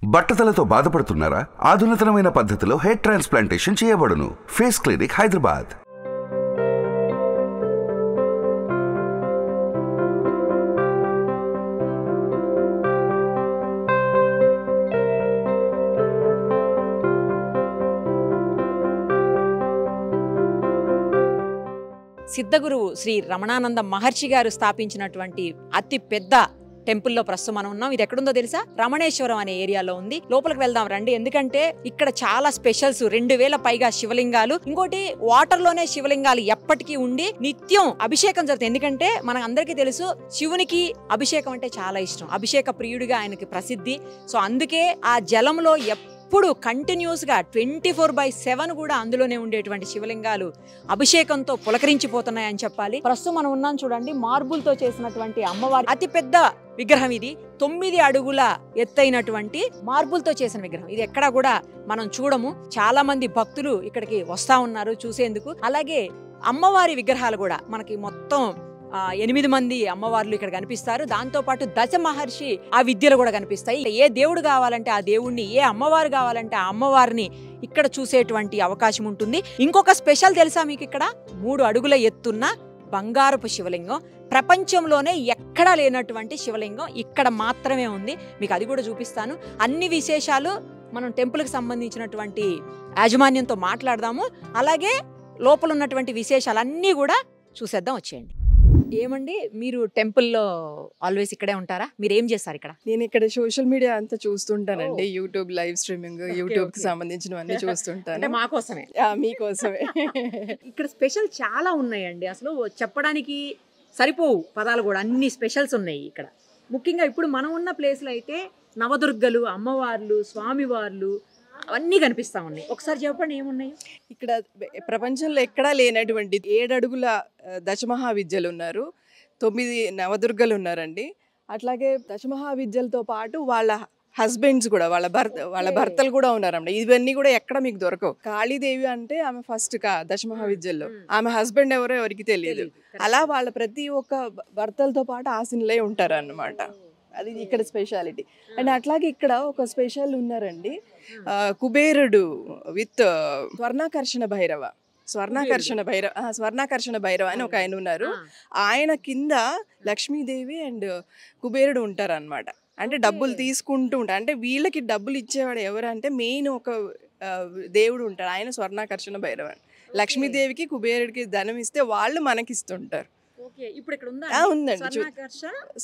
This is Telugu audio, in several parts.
బట్టతలతో బాధపడుతున్నారా? ఆధునితనమైన పద్ధతిలో హెయిర్ ట్రాన్స్ప్లాంటేషన్ చేయబడును. Face clinic, Hyderabad. సిద్ధగురువు శ్రీ రమణానంద మహర్షి గారు స్థాపించినటువంటి అతి పెద్ద టెంపుల్లో ప్రస్తుతం మనం ఉన్నాం. ఇది ఎక్కడుందో తెలుసా? రమణేశ్వరం అనే ఏరియాలో ఉంది. లోపలికి వెళ్దాం రండి. ఎందుకంటే ఇక్కడ చాలా స్పెషల్స్, 2000 పైగా శివలింగాలు, ఇంకోటి వాటర్ లోనే శివలింగాలు ఎప్పటికీ ఉండి నిత్యం అభిషేకం జరుగుతుంది. ఎందుకంటే మనకు అందరికీ తెలుసు శివునికి అభిషేకం అంటే చాలా ఇష్టం. అభిషేక ప్రియుడిగా ఆయనకి ప్రసిద్ధి. సో అందుకే ఆ జలంలో ఇప్పుడు కంటిన్యూస్ గా 24/7 కూడా అందులోనే ఉండేటువంటి శివలింగాలు అభిషేకంతో పులకరించిపోతున్నాయని చెప్పాలి. ప్రస్తుతం మనం ఉన్నాం చూడండి, మార్బుల్ తో చేసినటువంటి అమ్మవారి అతి పెద్ద విగ్రహం ఇది. 9 అడుగుల ఎత్తైనటువంటి మార్బుల్ తో చేసిన విగ్రహం. ఇది ఎక్కడా కూడా మనం చూడము. చాలా మంది భక్తులు ఇక్కడికి వస్తా ఉన్నారు చూసేందుకు. అలాగే అమ్మవారి విగ్రహాలు కూడా మనకి మొత్తం 8 మంది అమ్మవార్లు ఇక్కడ కనిపిస్తారు. దాంతో పాటు దశ మహర్షి ఆ విద్యలు కూడా కనిపిస్తాయి. ఏ దేవుడు కావాలంటే ఆ దేవుణ్ణి, ఏ అమ్మవారు కావాలంటే ఆ అమ్మవారిని ఇక్కడ చూసేటువంటి అవకాశం ఉంటుంది. ఇంకొక స్పెషల్ తెలుసా మీకు? ఇక్కడ 3 అడుగుల ఎత్తున్న బంగారపు శివలింగం. ప్రపంచంలోనే ఎక్కడా లేనటువంటి శివలింగం ఇక్కడ మాత్రమే ఉంది. మీకు అది కూడా చూపిస్తాను. అన్ని విశేషాలు మనం టెంపుల్కి సంబంధించినటువంటి యాజమాన్యంతో మాట్లాడదాము. అలాగే లోపల ఉన్నటువంటి విశేషాలన్నీ కూడా చూసేద్దాం. వచ్చేయండి. ఏమండి, మీరు టెంపుల్లో ఆల్వేస్ ఇక్కడే ఉంటారా? మీరు ఏం చేస్తారు ఇక్కడ? నేను ఇక్కడ సోషల్ మీడియా అంతా చూస్తుంటానండి. యూట్యూబ్ లైవ్ స్ట్రీమింగ్, యూట్యూబ్ కి సంబంధించినవన్నీ చూస్తుంటాను. మాకోసమే, మీకోసమే. ఇక్కడ స్పెషల్ చాలా ఉన్నాయండి. అసలు చెప్పడానికి సరిపోవు పదాలు కూడా. అన్ని స్పెషల్స్ ఉన్నాయి ఇక్కడ. ముఖ్యంగా ఇప్పుడు మనం ఉన్న ప్లేస్లో అయితే నవదుర్గలు, అమ్మవార్లు, స్వామివార్లు అవన్నీ కనిపిస్తా ఉన్నాయి. ఒకసారి చెప్పండి ఏమున్నాయి ఇక్కడ? ప్రపంచంలో ఎక్కడా లేనటువంటి 7 అడుగుల దశమహావిద్యలు ఉన్నారు, 9 నవదుర్గలు ఉన్నారండి. అట్లాగే దశమహావిద్యలతో పాటు వాళ్ళ హస్బెండ్స్ కూడా, వాళ్ళ భర్తలు కూడా ఉన్నారండి. ఇవన్నీ కూడా ఎక్కడ మీకు దొరకవు. కాళీదేవి అంటే ఆమె ఫస్ట్ దశమహావిద్యల్లో, ఆమె హస్బెండ్ ఎవరో ఎవరికి తెలియదు. అలా వాళ్ళ ప్రతి ఒక్క భర్తలతో పాటు ఆశీనులై ఉంటారు అన్నమాట. అది ఇక్కడ స్పెషాలిటీ. అండ్ అట్లాగే ఇక్కడ ఒక స్పెషల్ ఉన్నారండి, కుబేరుడు విత్ స్వర్ణాకర్షణ భైరవ. స్వర్ణాకర్షణ భైరవ అని ఒక ఆయన ఉన్నారు. ఆయన కింద లక్ష్మీదేవి అండ్ కుబేరుడు ఉంటారు అన్నమాట. అంటే డబ్బులు తీసుకుంటూ ఉంటారు. అంటే వీళ్ళకి డబ్బులు ఇచ్చేవాడు ఎవరంటే మెయిన్ ఒక దేవుడు ఉంటాడు, ఆయన స్వర్ణాకర్షణ భైరవ. లక్ష్మీదేవికి కుబేరుడికి ధనం ఇస్తే వాళ్ళు మనకిస్తుంటారు. ఇప్పుడు ఇక్కడ ఉందండి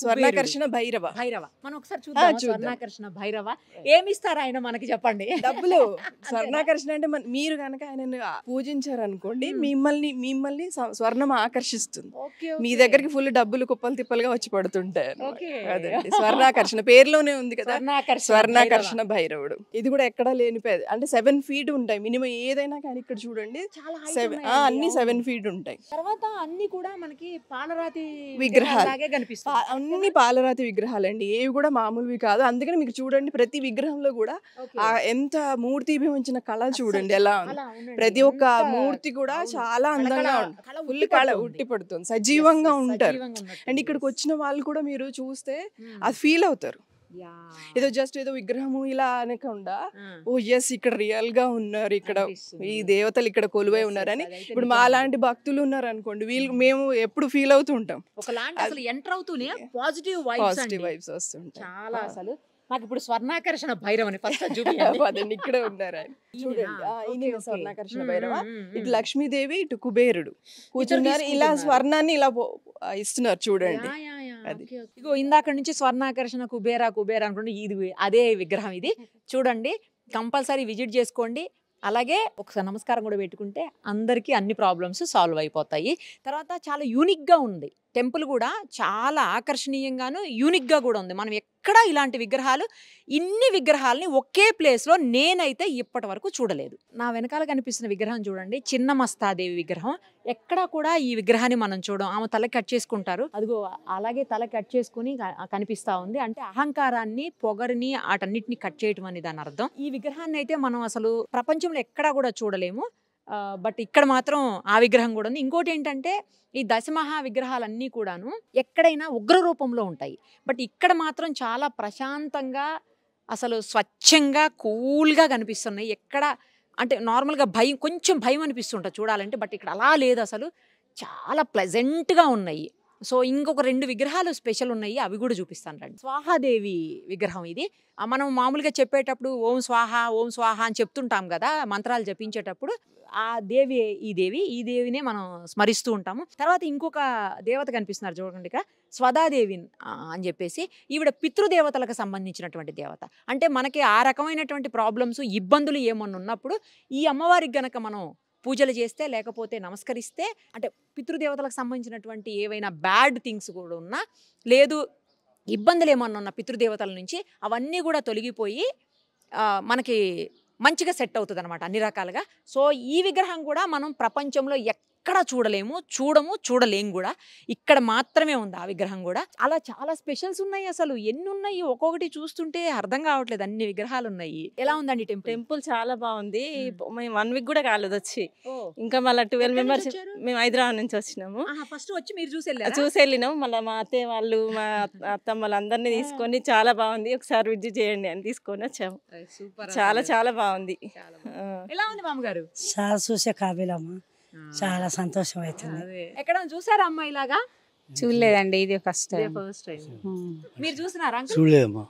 స్వర్ణాకర్షణ భైరవ. మనం ఒకసారి చూద్దాం. స్వర్ణాకర్షణ భైరవ ఏమిస్తారు ఆయన మనకి? చెప్పండి. డబ్బులు. స్వర్ణాకర్షణ అంటే మీరు కనుక ఆయన పూజించారనుకోండి, మిమ్మల్ని స్వర్ణం ఆకర్షిస్తుంది. మీ దగ్గరికి ఫుల్ డబ్బులు కుప్పలు తిప్పలుగా వచ్చి పడుతుంటాయి. అదండి స్వర్ణాకర్షణ, పేరులోనే ఉంది కదా, స్వర్ణాకర్షణ భైరవుడు. ఇది కూడా ఎక్కడా లేని అంటే 7 feet ఉంటాయి మినిమం ఏదైనా కానీ. ఇక్కడ చూడండి అన్ని 7 feet ఉంటాయి. తర్వాత అన్ని కూడా మనకి పాలరాతి విగ్రహాలు, అన్ని పాలరాతి విగ్రహాలండి. ఏవి కూడా మామూలువి కాదు. అందుకని మీకు చూడండి ప్రతి విగ్రహంలో కూడా ఎంత మూర్తి ఉంచిన కళ చూడండి ఎలా ఉంది. ప్రతి ఒక్క మూర్తి కూడా చాలా అందంగా ఫుల్ కళ ఉట్టి పడుతుంది, సజీవంగా ఉంటారు. అండ్ ఇక్కడికి వచ్చిన వాళ్ళు కూడా మీరు చూస్తే అది ఫీల్ అవుతారు. ఏదో జస్ట్ ఏదో విగ్రహము ఇలా అనకుండా, ఓ ఎస్ ఇక్కడ రియల్ గా ఉన్నారు, ఇక్కడ ఈ దేవతలు ఇక్కడ కొలువై ఉన్నారని. ఇప్పుడు మా లాంటి భక్తులు ఉన్నారు అనుకోండి, మేము ఎప్పుడు ఫీల్ అవుతూ ఉంటాం. పాజిటివ్ వైబ్స్ వస్తుంటాయి చాలా. అసలు నాకు ఇప్పుడు స్వర్ణాకర్షణ భైరవని పదండి ఇక్కడ ఉన్నారు ఆయన. చూడండి స్వర్ణాకర్షణ భైరవ. ఇటు లక్ష్మీదేవి, ఇటు కుబేరుడు కూర్చున్నారు. ఇలా స్వర్ణాన్ని ఇలా ఇస్తున్నారు చూడండి. ఇగో ఇందాక నుంచి స్వర్ణాకర్షణ కుబేరా అనుకోండి, ఇది అదే విగ్రహం. ఇది చూడండి, కంపల్సరీ విజిట్ చేసుకోండి. అలాగే ఒకసారి నమస్కారం కూడా పెట్టుకుంటే అందరికీ అన్ని ప్రాబ్లమ్స్ సాల్వ్ అయిపోతాయి. తర్వాత చాలా యూనిక్గా ఉంది టెంపుల్ కూడా, చాలా ఆకర్షణీయంగాను యూనిక్గా కూడా ఉంది. మనం ఎక్కడా ఇలాంటి విగ్రహాలు, ఇన్ని విగ్రహాలని ఒకే ప్లేస్లో నేనైతే ఇప్పటి వరకు చూడలేదు. నా వెనకాల కనిపిస్తున్న విగ్రహం చూడండి, చిన్న మస్తాదేవి విగ్రహం. ఎక్కడా కూడా ఈ విగ్రహాన్ని మనం చూడం. ఆమె తల కట్ చేసుకుంటారు, అదిగో అలాగే తల కట్ చేసుకుని కనిపిస్తూ ఉంది. అంటే అహంకారాన్ని, పొగరిని, వాటన్నిటిని కట్ చేయటం అని దాని అర్థం. ఈ విగ్రహాన్ని అయితే మనం అసలు ప్రపంచంలో ఎక్కడా కూడా చూడలేము. బట్ ఇక్కడ మాత్రం ఆ విగ్రహం కూడా ఉంది. ఇంకోటి ఏంటంటే ఈ దశమహా విగ్రహాలన్నీ కూడాను ఎక్కడైనా ఉగ్ర రూపంలో ఉంటాయి. బట్ ఇక్కడ మాత్రం చాలా ప్రశాంతంగా అసలు స్వచ్ఛంగా కూల్గా కనిపిస్తున్నాయి. ఎక్కడ అంటే నార్మల్గా భయం, కొంచెం భయం అనిపిస్తుంటుంది చూడాలంటే, బట్ ఇక్కడ అలా లేదు. అసలు చాలా ప్లెజెంట్గా ఉన్నాయి. సో ఇంకొక 2 విగ్రహాలు స్పెషల్ ఉన్నాయి, అవి కూడా చూపిస్తాను రండి. స్వాహాదేవి విగ్రహం ఇది. మనం మామూలుగా చెప్పేటప్పుడు ఓం స్వాహ ఓం స్వాహ అని చెప్తుంటాం కదా మంత్రాలు జపించేటప్పుడు. ఆ దేవి ఈ దేవినే మనం స్మరిస్తూ ఉంటాము. తర్వాత ఇంకొక దేవత కనిపిస్తున్నారు చూడండి ఇక్కడ, స్వదాదేవి అని చెప్పేసి. ఈవిడ పితృదేవతలకు సంబంధించినటువంటి దేవత. అంటే మనకి ఆ రకమైనటువంటి ప్రాబ్లమ్స్, ఇబ్బందులు ఏమన్నా ఉన్నప్పుడు ఈ అమ్మవారికి గనక మనం పూజలు చేస్తే, లేకపోతే నమస్కరిస్తే, అంటే పితృదేవతలకు సంబంధించినటువంటి ఏవైనా బ్యాడ్ థింగ్స్ కూడా ఉన్నా, లేదు ఇబ్బందులు ఏమన్నా ఉన్న పితృదేవతల నుంచి అవన్నీ కూడా తొలగిపోయి మనకి మంచిగా సెట్ అవుతుంది అనమాట అన్ని రకాలుగా. సో ఈ విగ్రహం కూడా మనం ప్రపంచంలో ఎక్కడ చూడలేము కూడా. ఇక్కడ మాత్రమే ఉంది ఆ విగ్రహం కూడా. అలా చాలా స్పెషల్స్ ఉన్నాయి. అసలు ఎన్ని ఉన్నాయి, ఒక్కొక్కటి చూస్తుంటే అర్థం కావట్లేదు, అన్ని విగ్రహాలు ఉన్నాయి. ఎలా ఉందండి టెంపుల్? టెంపుల్ చాలా బాగుంది. మేము 1 వీక్ కూడా కాలేదు వచ్చి, ఇంకా మళ్ళీ 12 మెంబర్స్. మేము హైదరాబాద్ నుంచి వచ్చినాము. ఫస్ట్ వచ్చి మీరు చూసి వెళ్ళినాము. మళ్ళీ మా అత్తయ్య వాళ్ళు, మా అత్తమ్మ వాళ్ళందరినీ తీసుకొని చాలా బాగుంది, ఒకసారి విజిట్ చేయండి అని తీసుకొని వచ్చాము. చాలా బాగుంది. ఎలా ఉంది మామగారు? చాలా చూసే కాబీలమ్మ, చాలా సంతోషం అవుతుంది. ఎక్కడ చూసారా అమ్మ ఇలాగా? చూడలేదండి, ఇది ఫస్ట్ టైం. మీరు చూసినారా? చూడలేదమ్మా,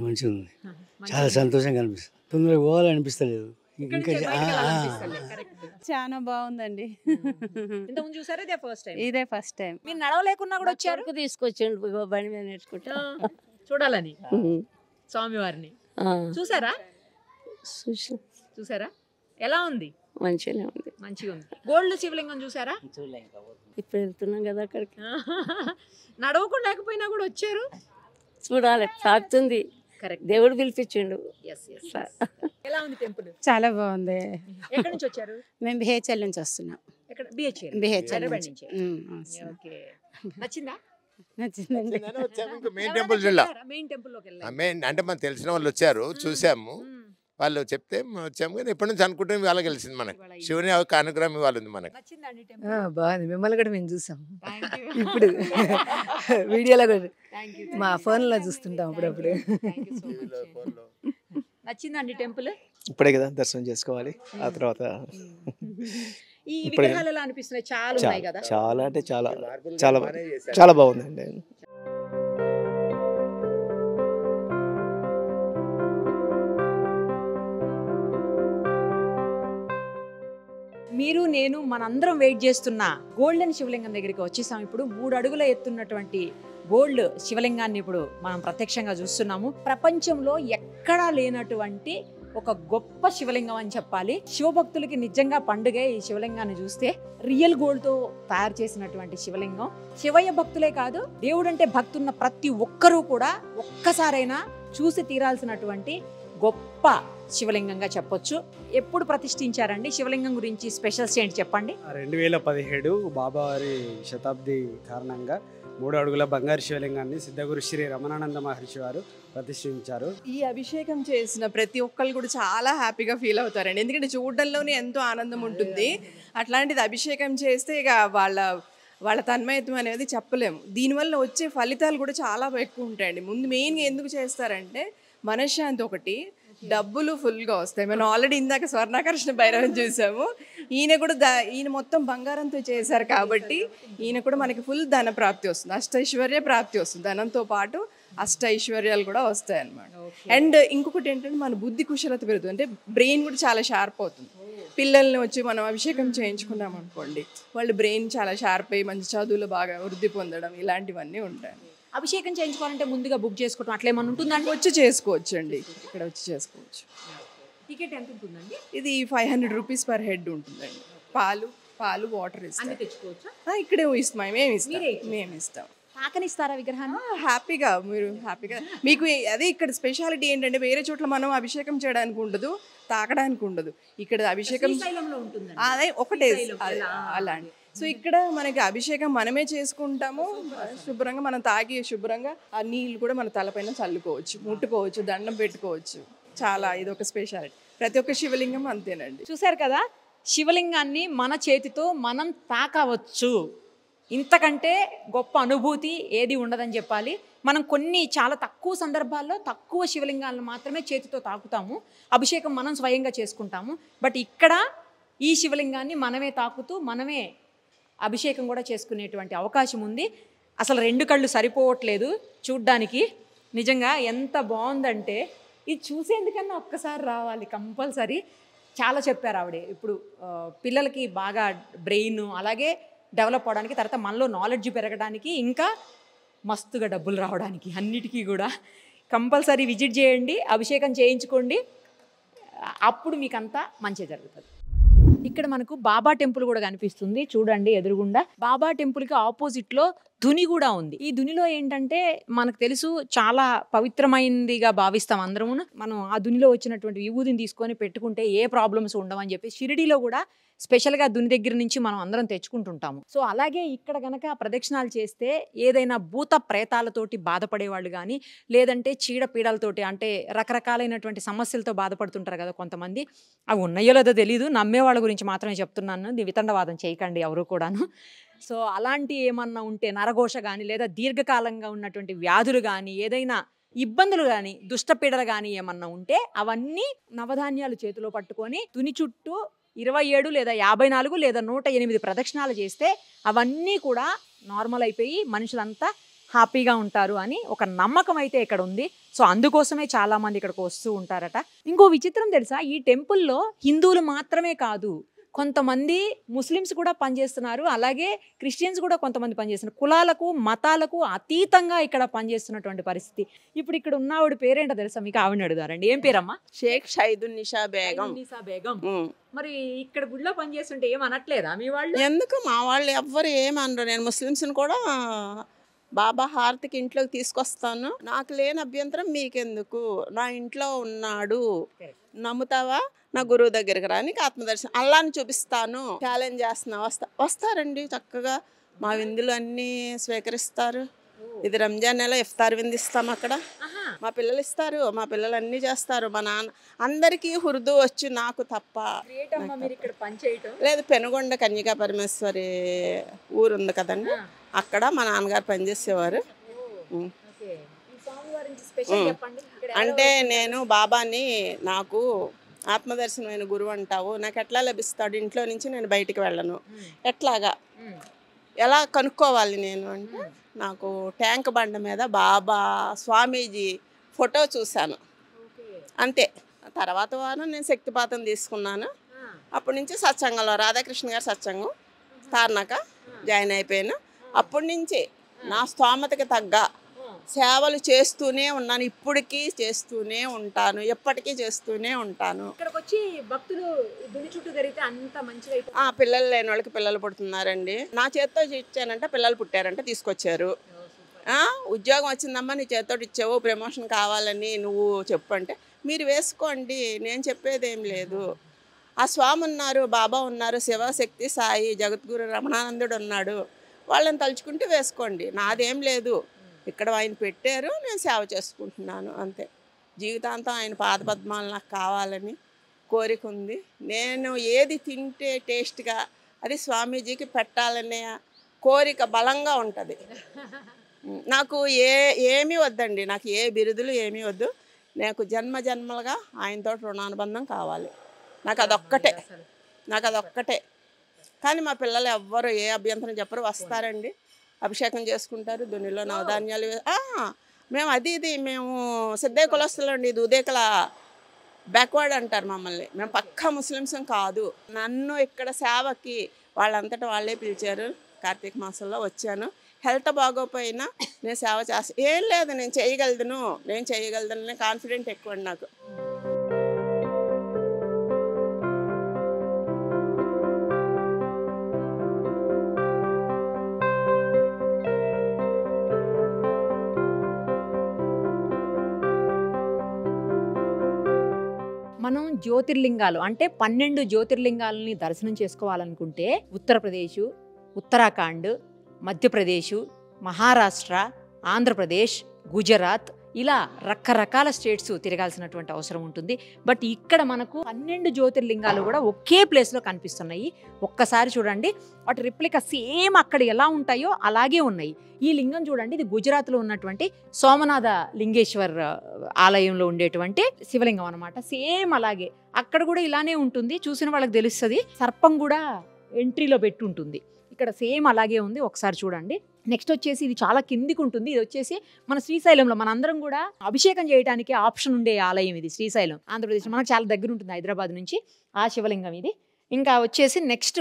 మంచిగా ఉంది, చాలా సంతోషంగా అనిపిస్తుంది. తొందరగా పోవాలనిపిస్తలేదు. ఇంకా చాలా బాగుందండి. ఇంతకుముందు చూసారా? ఇదే ఫస్ట్ టైం. మీరు నడవలేకున్నా కూడా వచ్చారు, తీసుకొచ్చిండు బండి మీద నేర్చుకుంటా చూడాలని స్వామివారిని. చూసారా? చూసారా? ఎలా ఉంది? మంచిగానే ఉంది. మంచిగా ఉంది. గోల్డ్ శివలింగం చూసారా? ఇప్పుడు వెళ్తున్నాం కదా అక్కడికి. నడవకుండా లేకపోయినా కూడా వచ్చారు, చూడాలి, సాగుతుంది. దేవుడు పిలిపించిండు. ఎలా ఉంది టెంపుల్? చాలా బాగుంది. ఎక్కడి నుంచి వచ్చారు? మేము బిహెచ్ఎల్ నుంచి వస్తున్నాం. బిహెచ్ఎల్ నుంచి. నచ్చిందా? నచ్చిందండి. మెయిన్ టెంపుల్ అంటే మనకు తెలిసిన వాళ్ళు వచ్చారు, చూసాము. వాళ్ళు చెప్తే వచ్చాము, కానీ ఎప్పటి నుంచి అనుకుంటే వాళ్ళకి తెలిసింది మనకు. శివుని అనుగ్రహం ఇవ్వాలి ఉంది మనకు. బాగుంది. మిమ్మల్ని కూడా మేము చూసాం ఇప్పుడు వీడియోలో కూడా, మా ఫోన్లో చూస్తుంటాం అప్పుడప్పుడు. నచ్చిందండి టెంపుల్? ఇప్పుడే కదా దర్శనం చేసుకోవాలి, ఆ తర్వాత ఈ విగ్రహాలు ఎలా అనిపిస్తున్నాయి? చాలా ఉన్నాయి కదా. చాలా అంటే చాలా చాలా చాలా బాగుందండి. మీరు నేను మనందరం వెయిట్ చేస్తున్న గోల్డెన్ శివలింగం దగ్గరికి వచ్చేసాం. ఇప్పుడు 3 అడుగుల ఎత్తున్నటువంటి గోల్డ్ శివలింగాన్ని ఇప్పుడు మనం ప్రత్యక్షంగా చూస్తున్నాము. ప్రపంచంలో ఎక్కడా లేనటువంటి ఒక గొప్ప శివలింగం అని చెప్పాలి. శివభక్తులకి నిజంగా పండుగే ఈ శివలింగాన్ని చూస్తే. రియల్ గోల్డ్ తో తయారు చేసినటువంటి శివలింగం. శివయ్య భక్తులే కాదు, దేవుడు అంటే భక్తున్న ప్రతి ఒక్కరూ కూడా ఒక్కసారైనా చూసి తీరాల్సినటువంటి గొప్ప శివలింగంగా చెప్పొచ్చు. ఎప్పుడు ప్రతిష్ఠించారండి శివలింగం గురించి స్పెషల్స్ ఏంటి చెప్పండి? 2017 బాబావారి శతాబ్ది కారణంగా 3 అడుగుల బంగారు శివలింగాన్ని సిద్ధగురు శ్రీ రమణానంద మహర్షి వారు ప్రతిష్ఠించారు. ఈ అభిషేకం చేసిన ప్రతి ఒక్కళ్ళు కూడా చాలా హ్యాపీగా ఫీల్ అవుతారండి. ఎందుకంటే చూడడంలోనే ఎంతో ఆనందం ఉంటుంది. అట్లాంటిది అభిషేకం చేస్తే ఇక వాళ్ళ తన్మయత్వం అనేది చెప్పలేము. దీనివల్ల వచ్చే ఫలితాలు కూడా చాలా ఎక్కువ ఉంటాయండి. ముందు మెయిన్గా ఎందుకు చేస్తారంటే మనశ్శాంతి ఒకటి, డబ్బులు ఫుల్గా వస్తాయి. మనం ఆల్రెడీ ఇందాక స్వర్ణాకర్షణ భైరవం చూసాము. ఈయన మొత్తం బంగారంతో చేశారు కాబట్టి ఈయన కూడా మనకి ఫుల్ ధన ప్రాప్తి వస్తుంది, అష్టైశ్వర్య ప్రాప్తి వస్తుంది. ధనంతో పాటు అష్టైశ్వర్యాలు కూడా వస్తాయి అన్నమాట. అండ్ ఇంకొకటి ఏంటంటే మన బుద్ధి కుశలత పెరుగుతుంది, అంటే బ్రెయిన్ కూడా చాలా షార్ప్ అవుతుంది. పిల్లల్ని వచ్చి మనం అభిషేకం చేయించుకున్నాం అనుకోండి, వాళ్ళ బ్రెయిన్ చాలా షార్ప్ అయ్యి మంచి చదువులు బాగా వృద్ధి పొందడం ఇలాంటివన్నీ ఉంటాయి. అభిషేకం చేయించుకోవాలంటే ముందుగా బుక్ చేసుకోవడం అట్లా ఏమన్నా ఉంటుందండి? వచ్చి చేసుకోవచ్చు అండి, ఇక్కడ వచ్చి చేసుకోవచ్చు. టికెట్ ఎంత ఉంటుందండి? ఇది 500 రూపీస్ పర్ హెడ్ ఉంటుందండి. పాలు వాటర్ ఇస్తాం. ఇక్కడే ఇస్తాం, మేము ఇస్తాం. తాకనిస్తారా విగ్రహాన్ని? హ్యాపీగా మీకు అదే ఇక్కడ స్పెషాలిటీ ఏంటంటే వేరే చోట్ల మనం అభిషేకం చేయడానికి ఉండదు, తాకడానికి ఉండదు. ఇక్కడ అభిషేకం అదే ఒకటే అలాంటి. సో ఇక్కడ మనకి అభిషేకం మనమే చేసుకుంటాము, శుభ్రంగా మనం తాగి శుభ్రంగా ఆ నీళ్ళు కూడా మన తలపైన చల్లుకోవచ్చు, ముట్టుకోవచ్చు, దండం పెట్టుకోవచ్చు. చాలా ఇది ఒక స్పెషాలిటీ. ప్రతి ఒక్క శివలింగం అంతేనండి. చూసారు కదా, శివలింగాన్ని మన చేతితో మనం తాకవచ్చు. ఇంతకంటే గొప్ప అనుభూతి ఏది ఉండదని చెప్పాలి. మనం కొన్ని చాలా తక్కువ సందర్భాల్లో తక్కువ శివలింగాలను మాత్రమే చేతితో తాకుతాము, అభిషేకం మనం స్వయంగా చేసుకుంటాము. బట్ ఇక్కడ ఈ శివలింగాన్ని మనమే తాకుతూ మనమే అభిషేకం కూడా చేసుకునేటువంటి అవకాశం ఉంది. అసలు 2 కళ్ళు సరిపోవట్లేదు చూడ్డానికి. నిజంగా ఎంత బాగుందంటే ఇది చూసేందుకన్నా ఒక్కసారి రావాలి కంపల్సరీ. చాలా చెప్పారు ఆవిడే. ఇప్పుడు పిల్లలకి బాగా బ్రెయిన్ అలాగే డెవలప్ అవడానికి, తర్వాత మనలో నాలెడ్జ్ పెరగడానికి, ఇంకా మస్తుగా డబ్బులు రావడానికి, అన్నిటికీ కూడా కంపల్సరీ విజిట్ చేయండి, అభిషేకం చేయించుకోండి. అప్పుడు మీకు అంతా మంచి జరుగుతుంది. ఇక్కడ మనకు బాబా టెంపుల్ కూడా కనిపిస్తుంది చూడండి ఎదురుగుండా. బాబా టెంపుల్కి ఆపోజిట్లో ధుని కూడా ఉంది. ఈ ధునిలో ఏంటంటే మనకు తెలుసు చాలా పవిత్రమైనదిగా భావిస్తాం అందరము. మనం ఆ ధునిలో వచ్చినటువంటి విభూతిని తీసుకొని పెట్టుకుంటే ఏ ప్రాబ్లమ్స్ ఉండవని చెప్పి షిరిడీలో కూడా స్పెషల్గా ధుని దగ్గర నుంచి మనం అందరం తెచ్చుకుంటుంటాము. సో అలాగే ఇక్కడ కనుక ప్రదక్షిణాలు చేస్తే ఏదైనా భూత ప్రేతాలతోటి బాధపడేవాళ్ళు కానీ, లేదంటే చీడపీడలతోటి, అంటే రకరకాలైనటువంటి సమస్యలతో బాధపడుతుంటారు కదా కొంతమంది. అవి ఉన్నాయో లేదో తెలియదు, నమ్మే వాళ్ళ గురించి మాత్రమే చెప్తున్నాను, వితండవాదం చేయకండి ఎవరు కూడాను. సో అలాంటి ఏమన్నా ఉంటే నరఘోష కానీ, లేదా దీర్ఘకాలంగా ఉన్నటువంటి వ్యాధులు కానీ, ఏదైనా ఇబ్బందులు కానీ, దుష్టపీడలు కానీ ఏమన్నా ఉంటే అవన్నీ నవధాన్యాలు చేతిలో పట్టుకొని తుని చుట్టూ 27 లేదా 54 లేదా 108 ప్రదక్షిణాలు చేస్తే అవన్నీ కూడా నార్మల్ అయిపోయి మనుషులంతా హ్యాపీగా ఉంటారు అని ఒక నమ్మకం అయితే ఇక్కడ ఉంది. సో అందుకోసమే చాలా మంది ఇక్కడికి వస్తూ ఉంటారట. ఇంకో విచిత్రం తెలుసా, ఈ టెంపుల్లో హిందువులు మాత్రమే కాదు, కొంతమంది ముస్లిమ్స్ కూడా పనిచేస్తున్నారు, అలాగే క్రిస్టియన్స్ కూడా కొంతమంది పనిచేస్తున్నారు. కులాలకు మతాలకు అతీతంగా ఇక్కడ పనిచేస్తున్నటువంటి పరిస్థితి. ఇప్పుడు ఇక్కడ ఉన్న ఆవిడ పేరేంటో తెలుసా మీకు? ఆవిడని అడుగుతారండి. ఏం పేరమ్మా? షేక్ షైదున్నిసా బేగం. బేగం. మరి ఇక్కడ గుడిలో పనిచేస్తుంటే ఏమనట్లేదా మీ వాళ్ళు? ఎందుకు మా వాళ్ళు ఎవ్వరు ఏమనరు. నేను ముస్లిమ్స్ని కూడా బాబా హారతికి ఇంట్లోకి తీసుకొస్తాను, నాకు లేని అభ్యంతరం మీకెందుకు, నా ఇంట్లో ఉన్నాడు, నమ్ముతావా, నా గురువు దగ్గరికి రా, నీకు ఆత్మదర్శనం అల్లాని చూపిస్తాను, ఛాలెంజ్ చేస్తున్నా, వస్తారండి చక్కగా. మా విందులు అన్నీ స్వీకరిస్తారు. ఇది రంజాన్ నెల ఇఫ్తార్ విందు ఇస్తాం అక్కడ, మా పిల్లలు ఇస్తారు, మా పిల్లలు అన్నీ చేస్తారు. మా నాన్న అందరికీ ఉర్దూ వచ్చు, నాకు తప్ప. లేదు, పెనుగొండ కన్యకా పరమేశ్వరి ఊరు ఉంది కదండి, అక్కడ మా నాన్నగారు పనిచేసేవారు. అంటే నేను బాబాని, నాకు ఆత్మదర్శనమైన గురువు అంటావు, నాకు ఎట్లా లభిస్తాడు, ఇంట్లో నుంచి నేను బయటికి వెళ్ళను, ఎట్లాగా ఎలా కనుక్కోవాలి నేను అంటే, నాకు ట్యాంక్ బండ మీద బాబా స్వామీజీ ఫోటో చూశాను అంతే. తర్వాత వారం నేను శక్తిపాతం తీసుకున్నాను. అప్పటి నుంచి సత్సంగంలో రాధాకృష్ణ గారు సత్సంగం తార్నాక జాయిన్ అయిపోయాను. అప్పటి నుంచి నా స్తోమతకి తగ్గ సేవలు చేస్తూనే ఉన్నాను, ఇప్పటికీ చేస్తూనే ఉంటాను, ఎప్పటికీ చేస్తూనే ఉంటాను. పిల్లలు లేని వాళ్ళకి పిల్లలు పుడుతున్నారండి. నా చేత్తో ఇచ్చానంటే పిల్లలు పుట్టారంటే తీసుకొచ్చారు. ఉద్యోగం వచ్చిందమ్మా నీ చేత్తో ఇచ్చావు, ప్రమోషన్ కావాలని నువ్వు చెప్పు అంటే మీరు వేసుకోండి, నేను చెప్పేదేం లేదు. ఆ స్వామి ఉన్నారు, బాబా ఉన్నారు, శివశక్తి సాయి జగద్గురు రమణానందుడు ఉన్నాడు, వాళ్ళని తలుచుకుంటే వేసుకోండి, నాదేం లేదు. ఇక్కడ ఆయన పెట్టారు, నేను సేవ చేసుకుంటున్నాను అంతే. జీవితాంతం ఆయన పాదపద్మాలు నాకు కావాలని కోరిక ఉంది. నేను ఏది తింటే టేస్ట్గా అది స్వామీజీకి పెట్టాలనే కోరిక బలంగా ఉంటుంది. నాకు ఏమీ వద్దండి, నాకు ఏ బిరుదులు ఏమీ వద్దు. నాకు జన్మ జన్మలుగా ఆయనతో రుణానుబంధం కావాలి, నాకు అదొక్కటే. కానీ మా పిల్లలు ఎవ్వరు ఏ అభ్యంతరం చెప్పరు, వస్తారండి, అభిషేకం చేసుకుంటారు, దునిలో నవధాన్యాలు. మేము మేము సిద్ధయ్య కులస్తులు అండి, ఇది ఉదేకల బ్యాక్వర్డ్ అంటారు మమ్మల్ని, మేము పక్కా ముస్లిమ్స్ కాదు. నన్ను ఇక్కడ సేవకి వాళ్ళంతటా వాళ్ళే పిలిచారు, కార్తీక మాసంలో వచ్చాను. హెల్త్ బాగోపోయినా నేను సేవ చేస్తాను, ఏం లేదు నేను చేయగలను కాన్ఫిడెంట్ ఎక్కువ నాకు. మనం జ్యోతిర్లింగాలు అంటే 12 జ్యోతిర్లింగాలని దర్శనం చేసుకోవాలనుకుంటే ఉత్తరప్రదేశ్, ఉత్తరాఖండ్, మధ్యప్రదేశ్, మహారాష్ట్ర, ఆంధ్రప్రదేశ్, గుజరాత్ ఇలా రకరకాల స్టేట్స్ తిరగాల్సినటువంటి అవసరం ఉంటుంది. బట్ ఇక్కడ మనకు 12 జ్యోతిర్లింగాలు కూడా ఒకే ప్లేస్లో కనిపిస్తున్నాయి. ఒక్కసారి చూడండి, వాటి రిప్లికా సేమ్ అక్కడ ఎలా ఉంటాయో అలాగే ఉన్నాయి. ఈ లింగం చూడండి, ఇది గుజరాత్లో ఉన్నటువంటి సోమనాథ లింగేశ్వర్ ఆలయంలో ఉండేటువంటి శివలింగం అనమాట. సేమ్ అలాగే అక్కడ కూడా ఇలానే ఉంటుంది. చూసిన వాళ్ళకి తెలుస్తుంది. సర్పం కూడా ఎంట్రీలో పెట్టి ఉంటుంది. ఇక్కడ సేమ్ అలాగే ఉంది. ఒకసారి చూడండి. నెక్స్ట్ వచ్చేసి ఇది చాలా కిందికి ఉంటుంది. ఇది వచ్చేసి మన శ్రీశైలంలో మనందరం కూడా అభిషేకం చేయడానికి ఆప్షన్ ఉండే ఆలయం ఇది. శ్రీశైలం ఆంధ్రప్రదేశ్ మనకు చాలా దగ్గర ఉంటుంది, హైదరాబాద్ నుంచి. ఆ శివలింగం ఇది. ఇంకా వచ్చేసి నెక్స్ట్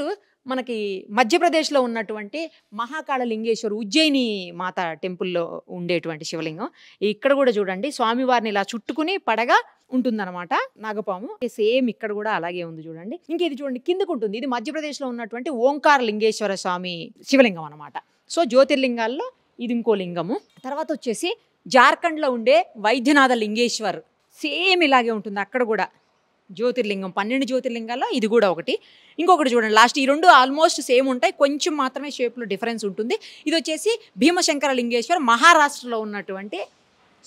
మనకి మధ్యప్రదేశ్లో ఉన్నటువంటి మహాకాళ లింగేశ్వర్ ఉజ్జయిని మాత టెంపుల్లో ఉండేటువంటి శివలింగం. ఇక్కడ కూడా చూడండి, స్వామివారిని ఇలా చుట్టుకుని పడగా ఉంటుందన్నమాట నాగపాము. సేమ్ ఇక్కడ కూడా అలాగే ఉంది చూడండి. ఇంక ఇది చూడండి కిందకు ఉంటుంది. ఇది మధ్యప్రదేశ్లో ఉన్నటువంటి ఓంకార లింగేశ్వర స్వామి శివలింగం అనమాట. సో జ్యోతిర్లింగాల్లో ఇది ఇంకో లింగము. తర్వాత వచ్చేసి జార్ఖండ్లో ఉండే వైద్యనాథ లింగేశ్వర్ సేమ్ ఇలాగే ఉంటుంది. అక్కడ కూడా జ్యోతిర్లింగం 12 జ్యోతిర్లింగాల్లో ఇది కూడా ఒకటి. ఇంకొకటి చూడండి లాస్ట్, ఈ రెండు ఆల్మోస్ట్ సేమ్ ఉంటాయి, కొంచెం మాత్రమే షేప్లో డిఫరెన్స్ ఉంటుంది. ఇది వచ్చేసి భీమశంకర లింగేశ్వర్ మహారాష్ట్రలో ఉన్నటువంటి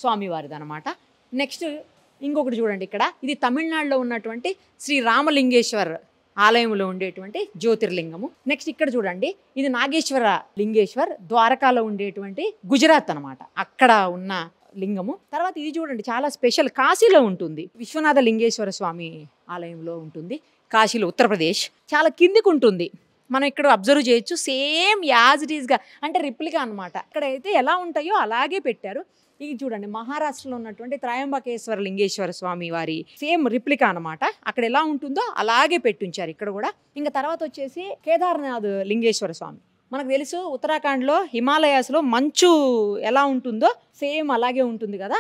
స్వామివారిది అనమాట. నెక్స్ట్ ఇంకొకటి చూడండి, ఇక్కడ ఇది తమిళనాడులో ఉన్నటువంటి శ్రీ రామలింగేశ్వర్ ఆలయంలో ఉండేటువంటి జ్యోతిర్లింగము. నెక్స్ట్ ఇక్కడ చూడండి, ఇది నాగేశ్వర లింగేశ్వర్ ద్వారకాలో ఉండేటువంటి గుజరాత్ అనమాట, అక్కడ ఉన్న లింగము. తర్వాత ఇది చూడండి చాలా స్పెషల్, కాశీలో ఉంటుంది. విశ్వనాథ లింగేశ్వర స్వామి ఆలయంలో ఉంటుంది, కాశీలో, ఉత్తరప్రదేశ్. చాలా కిందికి ఉంటుంది. మనం ఇక్కడ అబ్జర్వ్ చేయొచ్చు. సేమ్ యాజ్ ఇట్ ఈస్గా, అంటే రిప్లికా అనమాట. అక్కడైతే ఎలా ఉంటాయో అలాగే పెట్టారు. ఇది చూడండి మహారాష్ట్రలో ఉన్నటువంటి త్రయంబకేశ్వర లింగేశ్వర స్వామి వారి సేమ్ రిప్లికా అనమాట. అక్కడ ఎలా ఉంటుందో అలాగే పెట్టుంచారు ఇక్కడ కూడా. ఇంకా తర్వాత వచ్చేసి కేదార్నాథ్ లింగేశ్వర స్వామి. మనకు తెలుసు ఉత్తరాఖండ్లో హిమాలయాస్లో మంచు ఎలా ఉంటుందో సేమ్ అలాగే ఉంటుంది కదా,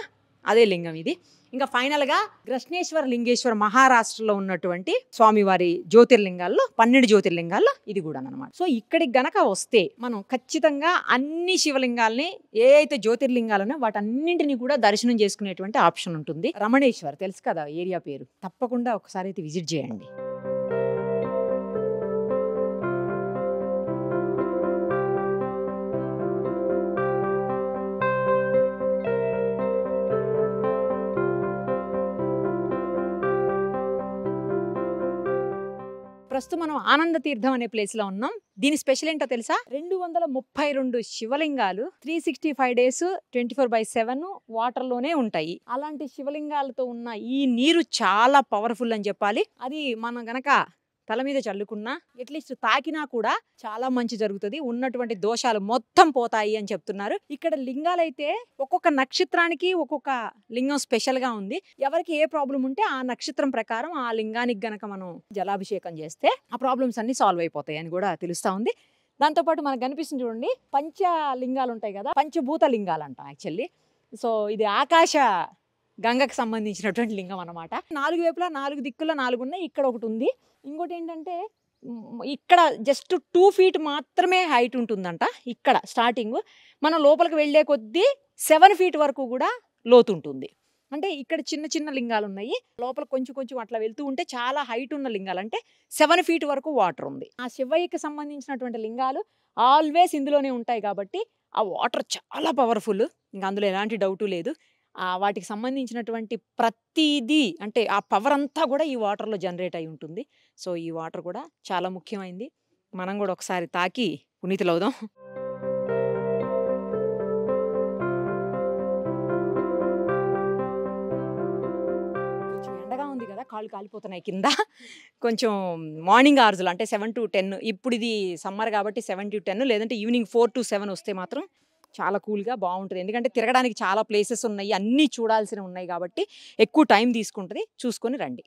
అదే లింగం ఇది. ఇంకా ఫైనల్గా కృష్ణేశ్వర లింగేశ్వర మహారాష్ట్రలో ఉన్నటువంటి స్వామివారి జ్యోతిర్లింగాల్లో 12 జ్యోతిర్లింగాల్లో ఇది కూడా అనమాట. సో ఇక్కడికి గనక వస్తే మనం ఖచ్చితంగా అన్ని శివలింగాల్ని, ఏ అయితే జ్యోతిర్లింగాలనో వాటన్నింటినీ కూడా దర్శనం చేసుకునేటువంటి ఆప్షన్ ఉంటుంది. రమణేశ్వర్ తెలుసు కదా ఏరియా పేరు, తప్పకుండా ఒకసారి అయితే విజిట్ చేయండి. ప్రస్తుతం మనం ఆనంద తీర్థం అనే ప్లేస్లో ఉన్నాం. దీని స్పెషల్ ఏంటో తెలుసా? 232 శివలింగాలు 365 days 24/7 వాటర్లోనే ఉంటాయి. అలాంటి శివలింగాలతో ఉన్న ఈ నీరు చాలా పవర్ఫుల్ అని చెప్పాలి. అది మనం గనక తల మీద చల్లుకున్నా, అట్లీస్ట్ తాకినా కూడా చాలా మంచి జరుగుతుంది. ఉన్నటువంటి దోషాలు మొత్తం పోతాయి అని చెప్తున్నారు. ఇక్కడ లింగాలైతే ఒక్కొక్క నక్షత్రానికి ఒక్కొక్క లింగం స్పెషల్గా ఉంది. ఎవరికి ఏ ప్రాబ్లం ఉంటే ఆ నక్షత్రం ప్రకారం ఆ లింగానికి గనక మనం జలాభిషేకం చేస్తే ఆ ప్రాబ్లమ్స్ అన్ని సాల్వ్ అయిపోతాయి అని కూడా తెలుస్తూ ఉంది. దాంతోపాటు మనకు కనిపిస్తుంది చూడండి, పంచలింగాలు ఉంటాయి కదా, పంచభూత లింగాలు అంటాం యాక్చువల్లీ. సో ఇది ఆకాశ గంగకు సంబంధించినటువంటి లింగం అనమాట. 4 వైపులా 4 దిక్కుల్లో 4 ఉన్నాయి, ఇక్కడ ఒకటి ఉంది. ఇంకోటి ఏంటంటే ఇక్కడ జస్ట్ 2 feet మాత్రమే హైట్ ఉంటుందంట. ఇక్కడ స్టార్టింగ్ మనం లోపలికి వెళ్ళే కొద్దీ 7 feet వరకు కూడా లోతు ఉంటుంది. అంటే ఇక్కడ చిన్న చిన్న లింగాలు ఉన్నాయి, లోపల కొంచెం కొంచెం అట్లా వెళ్తూ ఉంటే చాలా హైట్ ఉన్న లింగాలు, అంటే 7 feet వరకు వాటర్ ఉంది. ఆ శివయ్యకి సంబంధించినటువంటి లింగాలు ఆల్వేస్ ఇందులోనే ఉంటాయి కాబట్టి ఆ వాటర్ చాలా పవర్ఫుల్, ఇంకా అందులో ఎలాంటి డౌటు లేదు. వాటికి సంబంధించినటువంటి ప్రతిదీ, అంటే ఆ పవర్ అంతా కూడా ఈ వాటర్లో జనరేట్ అయి ఉంటుంది. సో ఈ వాటర్ కూడా చాలా ముఖ్యమైనది. మనం కూడా ఒకసారి తాకి పునీతులవుదాం. కొంచెం ఎండగా ఉంది కదా, కాళ్ళు కాలిపోతున్నాయి కింద. కొంచెం మార్నింగ్ అవర్స్లో అంటే 7 to 10, ఇప్పుడు ఇది సమ్మర్ కాబట్టి 7 to 10, లేదంటే ఈవినింగ్ 4 to 7 వస్తే మాత్రం చాలా కూల్గా బాగుంటుంది. ఎందుకంటే తిరగడానికి చాలా ప్లేసెస్ ఉన్నాయి, అన్నీ చూడాల్సినవి ఉన్నాయి కాబట్టి ఎక్కువ టైం తీసుకుంటుంది. చూసుకొని రండి.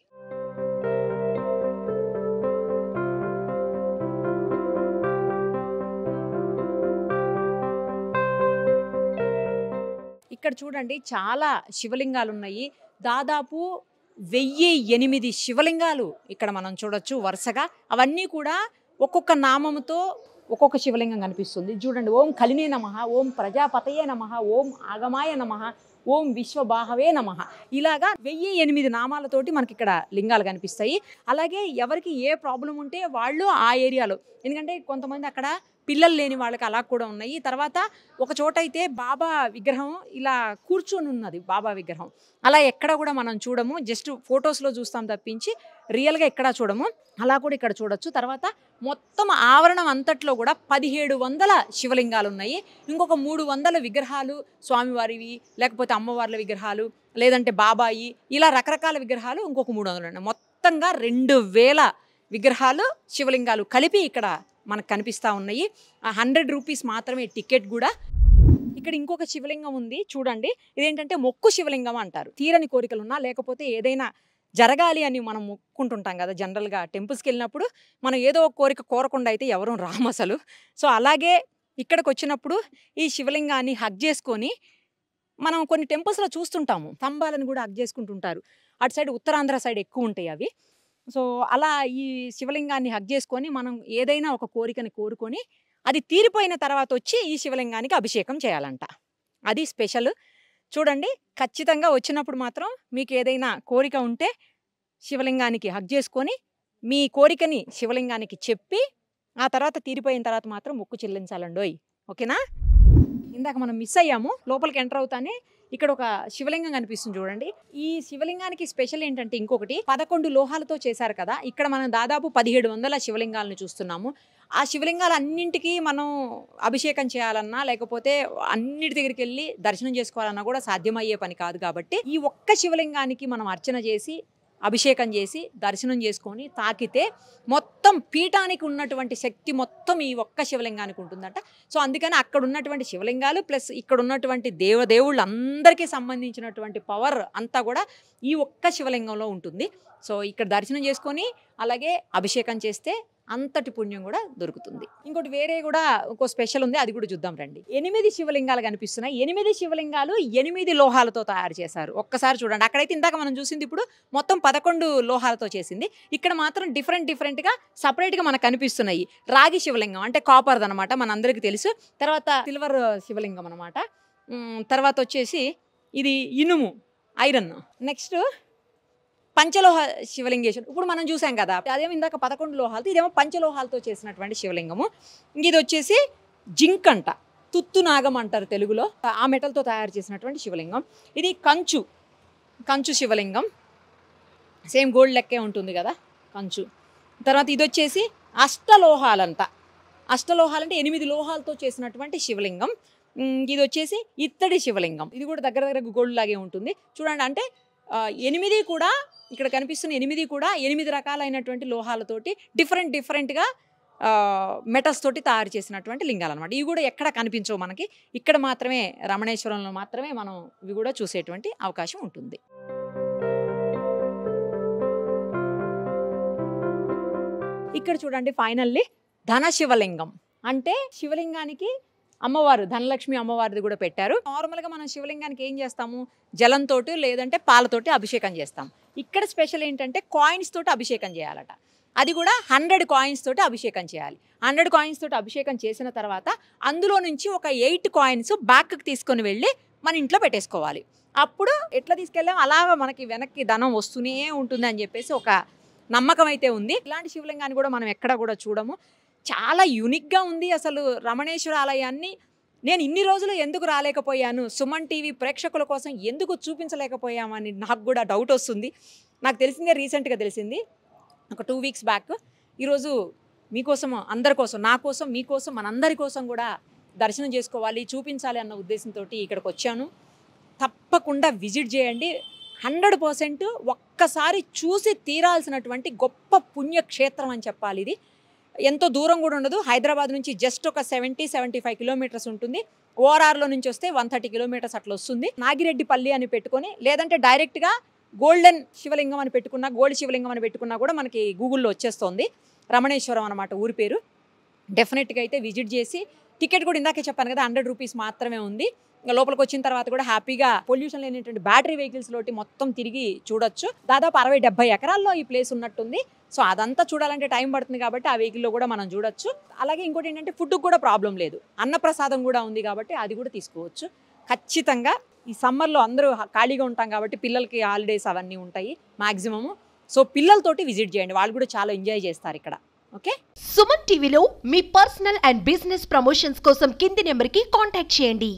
ఇక్కడ చూడండి చాలా శివలింగాలు ఉన్నాయి. దాదాపు 1008 శివలింగాలు ఇక్కడ మనం చూడొచ్చు వరుసగా. అవన్నీ కూడా ఒక్కొక్క నామముతో ఒక్కొక్క శివలింగం కనిపిస్తుంది. చూడండి, ఓం కలినే నమః, ఓం ప్రజాపతయే నమః, ఓం ఆగమాయ నమః, ఓం విశ్వబాహవే నమః. ఇలాగా 1008 నామాలతోటి మనకి ఇక్కడ లింగాలు కనిపిస్తాయి. అలాగే ఎవరికి ఏ ప్రాబ్లం ఉంటే వాళ్ళు ఆ ఏరియాలో, ఎందుకంటే కొంతమంది అక్కడ పిల్లలు లేని వాళ్ళకి అలా కూడా ఉన్నాయి. తర్వాత ఒక చోట అయితే బాబా విగ్రహం ఇలా కూర్చొని ఉన్నది, బాబా విగ్రహం. అలా ఎక్కడ కూడా మనం చూడము, జస్ట్ ఫొటోస్లో చూస్తాం తప్పించి రియల్గా ఎక్కడా చూడము. అలా కూడా ఇక్కడ చూడొచ్చు. తర్వాత మొత్తం ఆవరణం అంతట్లో కూడా 1700 శివలింగాలు ఉన్నాయి. ఇంకొక 300 విగ్రహాలు స్వామివారివి, లేకపోతే అమ్మవార్ల విగ్రహాలు, లేదంటే బాబాయి, ఇలా రకరకాల విగ్రహాలు ఇంకొక 300 ఉన్నాయి. మొత్తంగా 2000 విగ్రహాలు శివలింగాలు కలిపి ఇక్కడ మనకు కనిపిస్తూ ఉన్నాయి. 100 రూపీస్ మాత్రమే టికెట్ కూడా. ఇక్కడ ఇంకొక శివలింగం ఉంది చూడండి. ఇదేంటంటే మొక్కు శివలింగం అంటారు. తీరని కోరికలున్నా లేకపోతే ఏదైనా జరగాలి అని మనం మొక్కుంటుంటాం కదా, జనరల్గా టెంపుల్స్కి వెళ్ళినప్పుడు మనం ఏదో ఒక కోరిక కోరకుండా అయితే ఎవరూ రాము అసలు. సో అలాగే ఇక్కడికి వచ్చినప్పుడు ఈ శివలింగాన్ని హగ్ చేసుకొని మనం కొన్ని టెంపుల్స్లో చూస్తుంటాము, స్తంభాలను కూడా హగ్ చేసుకుంటుంటారు. అటు సైడ్ ఉత్తరాంధ్ర సైడ్ ఎక్కువ ఉంటాయి అవి. సో అలా ఈ శివలింగాన్ని హగ్ చేసుకొని మనం ఏదైనా ఒక కోరికని కోరుకొని అది తీరిపోయిన తర్వాత వచ్చి ఈ శివలింగానికి అభిషేకం చేయాలంట. అది స్పెషల్. చూడండి, ఖచ్చితంగా వచ్చినప్పుడు మాత్రం మీకు ఏదైనా కోరిక ఉంటే శివలింగానికి హగ్ చేసుకొని మీ కోరికని శివలింగానికి చెప్పి ఆ తర్వాత తీరిపోయిన తర్వాత మాత్రం మొక్కు చెల్లించాలండోయ్. ఓకేనా? ఇందాక మనం మిస్ అయ్యాము. లోపలికి ఎంటర్ అవుతానే ఇక్కడ ఒక శివలింగం కనిపిస్తుంది చూడండి. ఈ శివలింగానికి స్పెషల్ ఏంటంటే ఇంకొకటి 11 లోహాలతో చేశారు కదా. ఇక్కడ మనం దాదాపు 1700 శివలింగాలను చూస్తున్నాము. ఆ శివలింగాలన్నింటికి మనం అభిషేకం చేయాలన్నా లేకపోతే అన్నిటి దగ్గరికి వెళ్ళి దర్శనం చేసుకోవాలన్నా కూడా సాధ్యమయ్యే పని కాదు. కాబట్టి ఈ ఒక్క శివలింగానికి మనం అర్చన చేసి అభిషేకం చేసి దర్శనం చేసుకొని తాకితే మొత్తం పీఠానికి ఉన్నటువంటి శక్తి మొత్తం ఈ ఒక్క శివలింగానికి ఉంటుందట. సో అందుకని అక్కడ ఉన్నటువంటి శివలింగాలు ప్లస్ ఇక్కడ ఉన్నటువంటి దేవదేవుళ్ళు అందరికీ సంబంధించినటువంటి పవర్ అంతా కూడా ఈ ఒక్క శివలింగంలో ఉంటుంది. సో ఇక్కడ దర్శనం చేసుకొని అలాగే అభిషేకం చేస్తే అంతటి పుణ్యం కూడా దొరుకుతుంది. ఇంకోటి వేరే కూడా ఇంకో స్పెషల్ ఉంది, అది కూడా చూద్దాం రండి. 8 శివలింగాలు కనిపిస్తున్నాయి. 8 శివలింగాలు 8 లోహాలతో తయారు చేశారు. ఒక్కసారి చూడండి. అక్కడైతే ఇందాక మనం చూసింది ఇప్పుడు మొత్తం 11 లోహాలతో చేసింది. ఇక్కడ మాత్రం డిఫరెంట్గా సపరేట్గా మనకు కనిపిస్తున్నాయి. రాగి శివలింగం అంటే కాపర్ది అనమాట, మనందరికీ తెలుసు. తర్వాత సిల్వర్ శివలింగం అనమాట. తర్వాత వచ్చేసి ఇది ఇనుము, ఐరన్. నెక్స్ట్ పంచలోహ శివలింగేశ్వరం ఇప్పుడు మనం చూసాం కదా, అదేమో ఇందాక 11 లోహాలతో, ఇదేమో పంచలోహాలతో చేసినటువంటి శివలింగము. ఇది వచ్చేసి జింక్ అంట, తుత్తు నాగం అంటారు తెలుగులో, ఆ మెటల్తో తయారు చేసినటువంటి శివలింగం. ఇది కంచు శివలింగం, సేమ్ గోల్డ్ లెక్కే ఉంటుంది కదా కంచు. తర్వాత ఇది వచ్చేసి అష్టలోహాలంట. అష్టలోహాలంటే 8 లోహాలతో చేసినటువంటి శివలింగం. ఇది వచ్చేసి ఇత్తడి శివలింగం. ఇది కూడా దగ్గర గోల్డ్ లాగే ఉంటుంది చూడండి. అంటే 8 కూడా ఇక్కడ కనిపిస్తున్న 8 కూడా 8 రకాలైనటువంటి లోహాలతోటి డిఫరెంట్గా మెటల్స్ తోటి తయారు చేసినటువంటి లింగాలు అనమాట. ఇవి కూడా ఎక్కడ కనిపించవు మనకి, ఇక్కడ మాత్రమే రమణేశ్వరంలో మాత్రమే మనం ఇవి కూడా చూసేటువంటి అవకాశం ఉంటుంది. ఇక్కడ చూడండి ఫైనల్లీ ధన శివలింగం. అంటే శివలింగానికి అమ్మవారు ధనలక్ష్మి అమ్మవారిది కూడా పెట్టారు. నార్మల్గా మనం శివలింగానికి ఏం చేస్తాము, జలంతో లేదంటే పాలతోటి అభిషేకం చేస్తాం. ఇక్కడ స్పెషల్ ఏంటంటే కాయిన్స్ తోటి అభిషేకం చేయాలట. అది కూడా 100 కాయిన్స్ తోటి అభిషేకం చేయాలి. 100 కాయిన్స్ తోటి అభిషేకం చేసిన తర్వాత అందులో నుంచి ఒక 8 కాయిన్స్ బ్యాక్కి తీసుకొని వెళ్ళి మన ఇంట్లో పెట్టేసుకోవాలి. అప్పుడు ఎట్లా తీసుకెళ్ళాం అలాగా మనకి వెనక్కి ధనం వస్తూనే ఉంటుంది అని చెప్పేసి ఒక నమ్మకం అయితే ఉంది. ఇలాంటి శివలింగాన్ని కూడా మనం ఎక్కడ కూడా చూడము. చాలా యూనిక్గా ఉంది అసలు రమణేశ్వర ఆలయాన్ని. నేను ఇన్ని రోజులు ఎందుకు రాలేకపోయాను, సుమన్ టీవీ ప్రేక్షకుల కోసం ఎందుకు చూపించలేకపోయామని నాకు కూడా డౌట్ వస్తుంది. నాకు తెలిసిందే, రీసెంట్గా తెలిసింది ఒక 2 వీక్స్ బ్యాక్. ఈరోజు మీకోసం, అందరి కోసం, నా కోసం, మీకోసం, మనందరి కోసం కూడా దర్శనం చేసుకోవాలి, చూపించాలి అన్న ఉద్దేశంతో ఇక్కడికి వచ్చాను. తప్పకుండా విజిట్ చేయండి. 100% ఒక్కసారి చూసి తీరాల్సినటువంటి గొప్ప పుణ్యక్షేత్రం అని చెప్పాలి. ఇది ఎంతో దూరం కూడా ఉండదు. హైదరాబాద్ నుంచి జస్ట్ ఒక 70-75 కిలోమీటర్స్ ఉంటుంది. ఓఆర్ఆర్లో నుంచి వస్తే 130 కిలోమీటర్స్ అట్లా వస్తుంది. నాగిరెడ్డిపల్లి అని పెట్టుకొని లేదంటే డైరెక్ట్గా గోల్డెన్ శివలింగం అని పెట్టుకున్నా, గోల్డ్ శివలింగం అని పెట్టుకున్నా కూడా మనకి గూగుల్లో వచ్చేస్తుంది. రమణేశ్వరం అనమాట ఊరి పేరు. డెఫినెట్గా అయితే విజిట్ చేసి, టికెట్ కూడా ఇందాకే చెప్పాను కదా 100 రూపీస్ మాత్రమే ఉంది. ఇంకా లోపలికి వచ్చిన తర్వాత కూడా హ్యాపీగా పొల్యూషన్ లేనటువంటి బ్యాటరీ వెహికల్స్ లోటి మొత్తం తిరిగి చూడొచ్చు. దాదాపు 60-70 ఎకరాల్లో ఈ ప్లేస్ ఉన్నట్టుంది. సో అదంతా చూడాలంటే టైం పడుతుంది కాబట్టి ఆ వెహికల్లో కూడా మనం చూడొచ్చు. అలాగే ఇంకోటి ఏంటంటే ఫుడ్కి కూడా ప్రాబ్లం లేదు, అన్నప్రసాదం కూడా ఉంది కాబట్టి అది కూడా తీసుకోవచ్చు. ఖచ్చితంగా ఈ సమ్మర్లో అందరూ ఖాళీగా ఉంటాం కాబట్టి పిల్లలకి హాలిడేస్ అవన్నీ ఉంటాయి మ్యాక్సిమము. సో పిల్లలతోటి విజిట్ చేయండి, వాళ్ళు కూడా చాలా ఎంజాయ్ చేస్తారు ఇక్కడ. ఓకే. సుమన్ టీవీలో మీ పర్సనల్ అండ్ బిజినెస్ ప్రమోషన్స్ కోసం కింది నెంబర్కి కాంటాక్ట్ చేయండి.